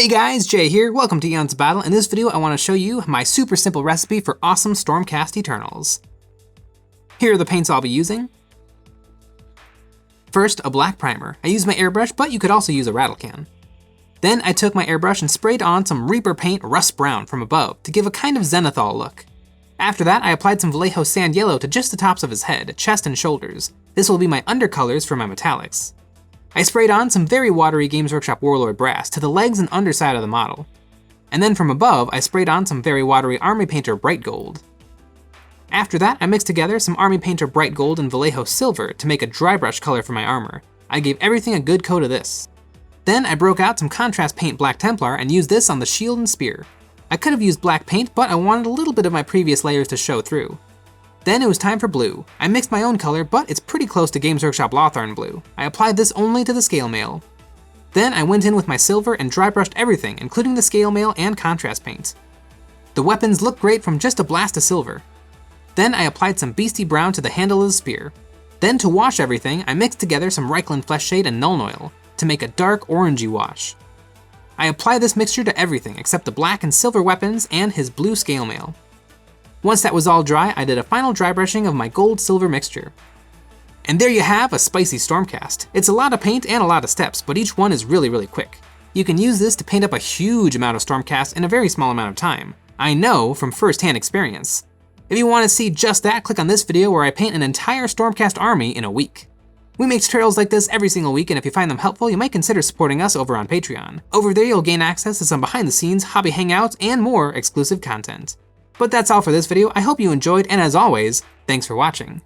Hey guys, Jay here, welcome to EonsOfBattle. In this video I want to show you my super simple recipe for awesome Stormcast Eternals. Here are the paints I'll be using. First, a black primer. I used my airbrush, but you could also use a rattle can. Then I took my airbrush and sprayed on some Reaper paint Rust Brown from above to give a kind of Zenithal look. After that I applied some Vallejo Sand Yellow to just the tops of his head, chest, and shoulders. This will be my undercolors for my metallics. I sprayed on some very watery Games Workshop Warlord Brass to the legs and underside of the model. And then from above, I sprayed on some very watery Army Painter Bright Gold. After that, I mixed together some Army Painter Bright Gold and Vallejo Silver to make a dry brush color for my armor. I gave everything a good coat of this. Then I broke out some contrast paint Black Templar and used this on the shield and spear. I could have used black paint, but I wanted a little bit of my previous layers to show through. Then it was time for blue. I mixed my own color, but it's pretty close to Games Workshop Lothern blue. I applied this only to the scale mail. Then I went in with my silver and dry brushed everything, including the scale mail and contrast paint. The weapons look great from just a blast of silver. Then I applied some Beasty brown to the handle of the spear. Then to wash everything, I mixed together some Feikland Fleshshade and Nuln Oil to make a dark orangey wash. I applied this mixture to everything except the black and silver weapons and his blue scale mail. Once that was all dry, I did a final dry brushing of my gold-silver mixture. And there you have a spicy Stormcast. It's a lot of paint and a lot of steps, but each one is really quick. You can use this to paint up a huge amount of Stormcast in a very small amount of time. I know from first-hand experience. If you want to see just that, click on this video where I paint an entire Stormcast army in a week. We make tutorials like this every single week, and if you find them helpful, you might consider supporting us over on Patreon. Over there you'll gain access to some behind-the-scenes, hobby hangouts, and more exclusive content. But that's all for this video. I hope you enjoyed, and as always, thanks for watching.